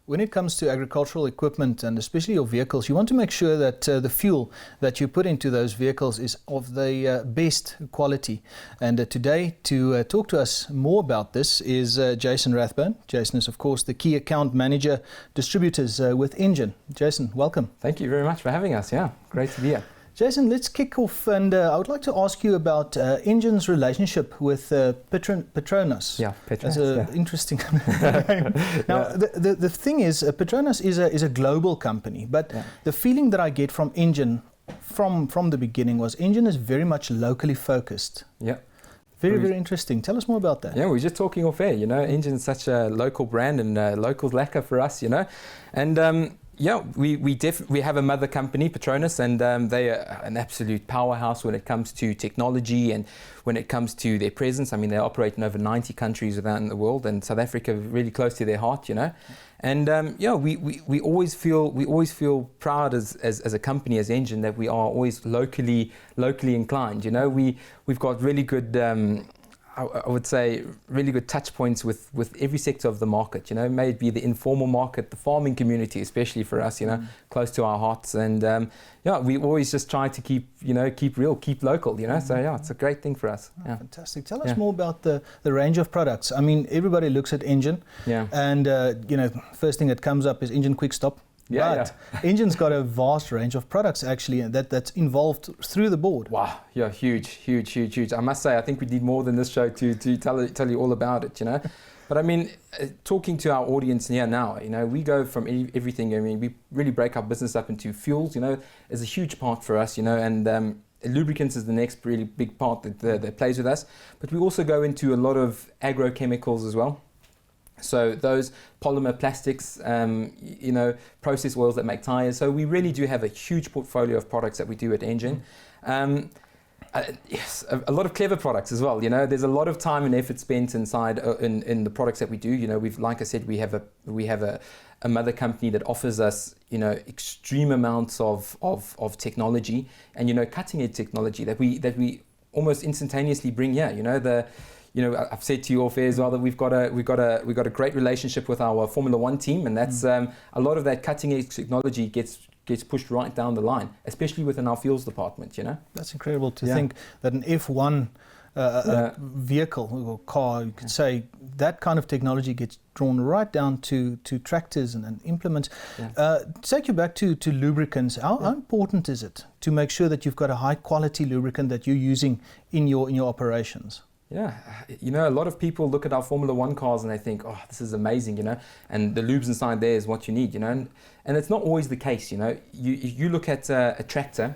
When it comes to agricultural equipment and especially your vehicles, you want to make sure that the fuel that you put into those vehicles is of the best quality. And today, to talk to us more about this is Jason Rathbone. Jason is, of course, the Key Account Manager Distributors with Engen. Jason, welcome. Thank you very much for having us. Yeah, great to be here. Jason, let's kick off, and I would like to ask you about Engen's relationship with Petronas. Yeah, Petronas. That's an interesting name. Now, the thing is, Petronas is a global company, but the feeling that I get from Engen from the beginning was Engen is very much locally focused. Yeah. Very interesting. Tell us more about that. Yeah, we're just talking off air. Engen is such a local brand and local lacquer for us, and yeah, we have a mother company, Petronas, and they are an absolute powerhouse when it comes to technology and when it comes to their presence. I mean, they operate in over 90 countries around the world, and South Africa really close to their heart, And yeah, we always feel proud as a company, as Engen, that we are always locally inclined. We've got really good. I would say really good touch points with every sector of the market, may it be the informal market, the farming community, especially for us, close to our hearts. And yeah, we always just try to keep real, keep local, So yeah, it's a great thing for us. Oh, fantastic. Tell us more about the range of products. I mean, everybody looks at Engen, and first thing that comes up is Engen Quick Stop. But Engen's got a vast range of products actually that's involved through the board. Wow, yeah, huge. I must say, I think we need more than this show to tell you all about it, But I mean, talking to our audience here now, we go from everything. I mean, we really break our business up into fuels, is a huge part for us, and lubricants is the next really big part that plays with us. But we also go into a lot of agrochemicals as well. So those polymer plastics, process oils that make tires. So we really do have a huge portfolio of products that we do at Engen. Yes, a lot of clever products as well. There's a lot of time and effort spent inside in the products that we do. Like I said, we have a mother company that offers us, extreme amounts of technology and cutting edge technology that we almost instantaneously bring here. I've said to you off air as well that we've got a great relationship with our Formula One team, and that's a lot of that cutting edge technology gets pushed right down the line, especially within our fuels department. That's incredible to think that an F1 vehicle or car, you could say, that kind of technology gets drawn right down to tractors and implements. Take you back to lubricants. How important is it to make sure that you've got a high quality lubricant that you're using in your operations? Yeah, a lot of people look at our Formula One cars and they think, oh, this is amazing, and the lubes inside there is what you need, and it's not always the case, You look at a tractor,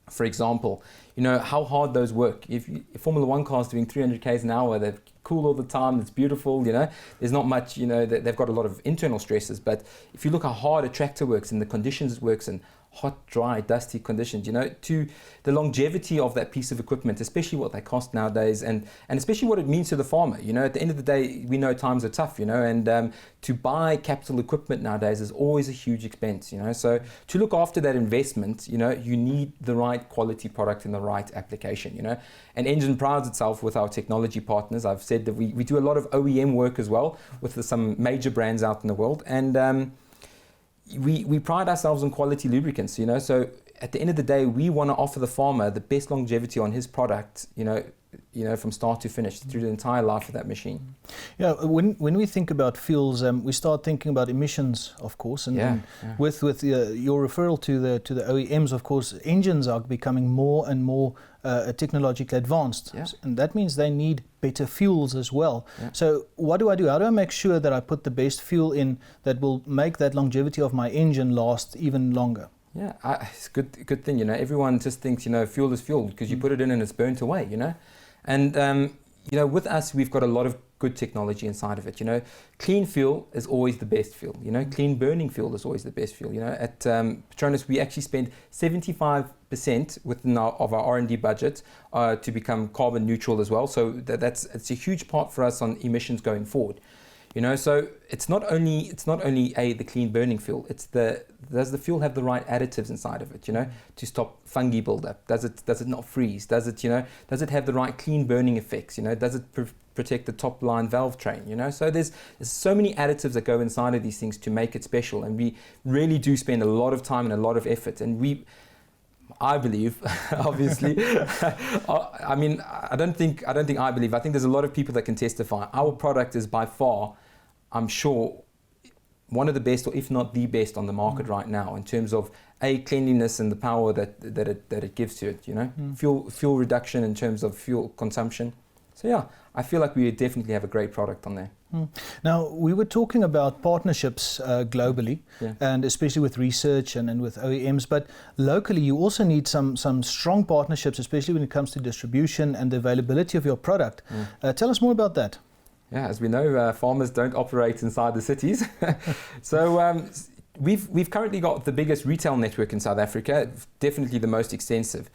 for example, how hard those work. If Formula One cars doing 300 k's an hour, they're cool all the time, it's beautiful, there's not much, they've got a lot of internal stresses, but if you look how hard a tractor works and the conditions it works in, hot, dry, dusty conditions, to the longevity of that piece of equipment, especially what they cost nowadays, and especially what it means to the farmer. At the end of the day, we know times are tough, and to buy capital equipment nowadays is always a huge expense, So to look after that investment, you need the right quality product in the right application, And Engen prides itself with our technology partners. I've said that we do a lot of OEM work as well with some major brands out in the world, and we pride ourselves on quality lubricants, So at the end of the day, we want to offer the farmer the best longevity on his product, from start to finish through the entire life of that machine. Yeah, when we think about fuels, we start thinking about emissions, of course, and with your referral to the OEMs, of course, engines are becoming more and more technologically advanced, and that means they need better fuels as well. So what do I do? How do I make sure that I put the best fuel in that will make that longevity of my engine last even longer? Yeah, it's a good thing, Everyone just thinks, fuel is fuel because you put it in and it's burnt away, And with us, we've got a lot of good technology inside of it. Clean fuel is always the best fuel. Clean burning fuel is always the best fuel. At Petronas, we actually spend 75% within of our R&D budget to become carbon neutral as well. So it's a huge part for us on emissions going forward. You know, so it's not only the clean burning fuel. Does the fuel have the right additives inside of it? You know, to stop fungi buildup. Does it not freeze? Does it have the right clean burning effects? You know, does it protect the top line valve train? You know, so there's so many additives that go inside of these things to make it special, and we really do spend a lot of time and a lot of effort. And I believe, obviously, I mean, I don't think I believe. I think there's a lot of people that can testify. Our product is by far, I'm sure, one of the best, or if not the best, on the market right now in terms of cleanliness and the power that it gives to it. You know, fuel reduction in terms of fuel consumption. So yeah, I feel like we definitely have a great product on there. Now, we were talking about partnerships globally, and especially with research and with OEMs, but locally you also need some strong partnerships, especially when it comes to distribution and the availability of your product. Tell us more about that. Yeah, as we know, farmers don't operate inside the cities. So we've currently got the biggest retail network in South Africa, definitely the most extensive.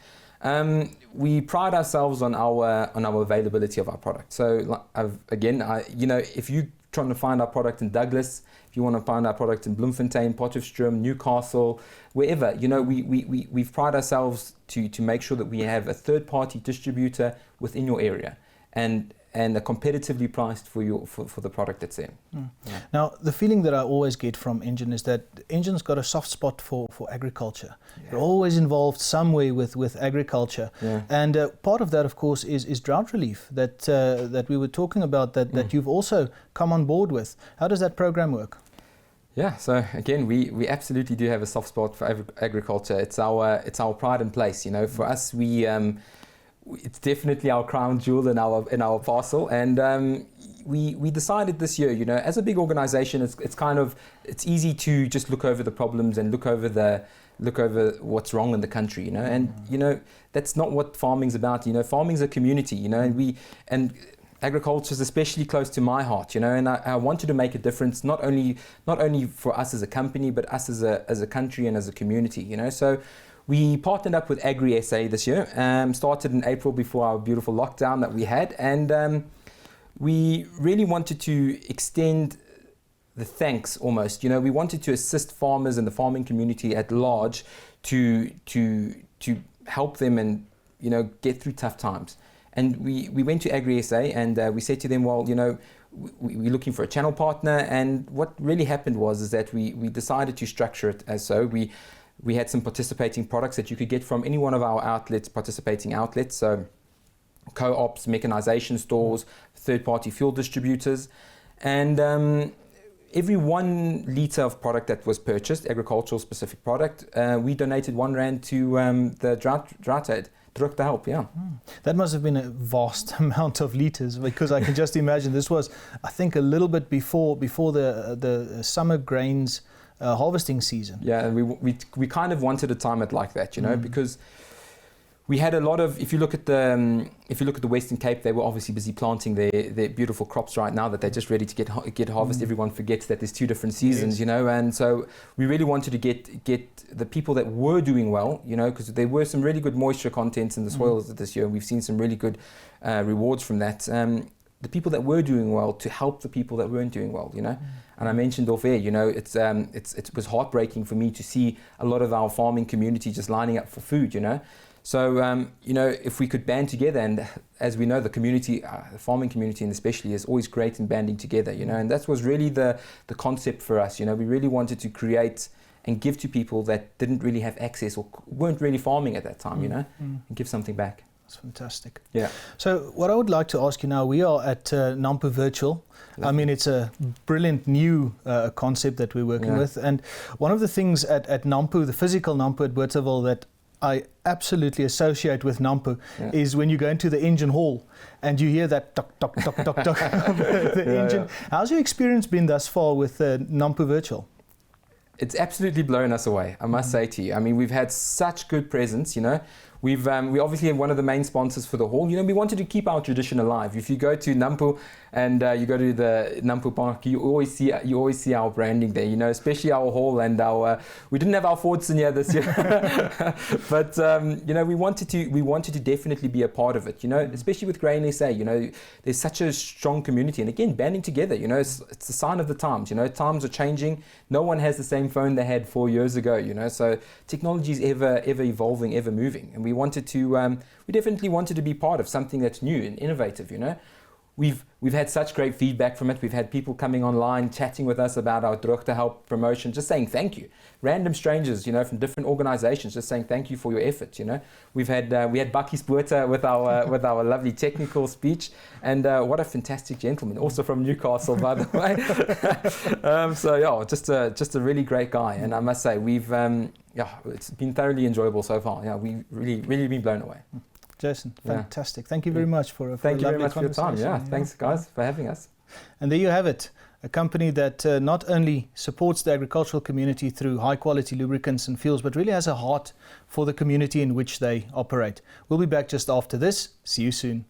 We pride ourselves on our availability of our product. So again, if you're trying to find our product in Douglas, if you want to find our product in Bloemfontein, Potchefstroom, Newcastle, wherever, you know, we've pride ourselves to make sure that we have a third-party distributor within your area, and are competitively priced for the product that's there. Yeah. Now, the feeling that I always get from Engen is that Engen's got a soft spot for agriculture. You're always involved some way with agriculture. And part of that, of course, is drought relief that we were talking about, that you've also come on board with. How does that program work? Yeah, so again, we absolutely do have a soft spot for agriculture. It's our pride and place. You know, for us, it's definitely our crown jewel in our parcel, and we decided this year, you know, as a big organization, it's easy to just look over the problems and look over what's wrong in the country, you know, and you know, that's not what farming's about. You know, farming's a community, you know, and agriculture is especially close to my heart, you know, and I wanted to make a difference, not only for us as a company, but us as a country and as a community, you know. So we partnered up with Agri SA this year, started in April before our beautiful lockdown that we had, and we really wanted to extend the thanks almost. You know, we wanted to assist farmers and the farming community at large to help them and, you know, get through tough times. And we went to Agri SA and we said to them, well, you know, we're looking for a channel partner, and what really happened is that we decided to structure it as so. We had some participating products that you could get from any one of our participating outlets, so co-ops, mechanization stores, third-party fuel distributors, and every 1 litre of product that was purchased, agricultural specific product, we donated R1 to the drought aid. Druk te help, yeah. That must have been a vast amount of litres, because I can just imagine this was, I think, a little bit before the summer grains harvesting season. Yeah, and we kind of wanted to time it like that, you know, because we had a lot of, if you look at the Western Cape, they were obviously busy planting their beautiful crops right now that they're just ready to get harvest. Everyone forgets that there's 2 different seasons, you know, and so we really wanted to get the people that were doing well, you know, because there were some really good moisture contents in the soils this year. We've seen some really good rewards from that. The people that were doing well to help the people that weren't doing well, you know. And I mentioned off air, you know, it was heartbreaking for me to see a lot of our farming community just lining up for food, you know. So, you know, if we could band together, and as we know, the community, the farming community and especially, is always great in banding together, you know, and that was really the concept for us, you know. We really wanted to create and give to people that didn't really have access or weren't really farming at that time, you know, and give something back. That's fantastic. Yeah. So what I would like to ask you now, we are at NAMPO Virtual. Lovely. I mean, it's a brilliant new concept that we're working with. And one of the things at NAMPO, the physical NAMPO at Bothaville, that I absolutely associate with NAMPO is when you go into the engine hall and you hear that tock, tock, tock, tock, tock of the engine. Yeah. How's your experience been thus far with NAMPO Virtual? It's absolutely blown us away, I must say to you. I mean, we've had such good presence, you know. We obviously have one of the main sponsors for the hall. You know, we wanted to keep our tradition alive. If you go to NAMPO and you go to the NAMPO Park, you always see our branding there. You know, especially our hall and our. We didn't have our Fords in here this year, but you know, we wanted to definitely be a part of it. You know, especially with Grain SA. You know, there's such a strong community, and again, banding together. You know, it's a sign of the times. You know, times are changing. No one has the same phone they had 4 years ago. You know, so technology is ever evolving, ever moving, and we definitely wanted to be part of something that's new and innovative. You know, we've had such great feedback from it. We've had people coming online chatting with us about our Droogte Help promotion, just saying thank you. Random strangers, you know, from different organizations, just saying thank you for your efforts. You know, we had Bakkie Spoorte with our lovely technical speech, and what a fantastic gentleman, also from Newcastle, by the way. So yeah, just a really great guy, and I must say it's been thoroughly enjoyable so far. Yeah, we really been blown away. Jason, fantastic. Thank you very much for a Thank you very much for your conversation. time. Yeah, thanks guys for having us. And there you have it. A company that not only supports the agricultural community through high quality lubricants and fuels, but really has a heart for the community in which they operate. We'll be back just after this. See you soon.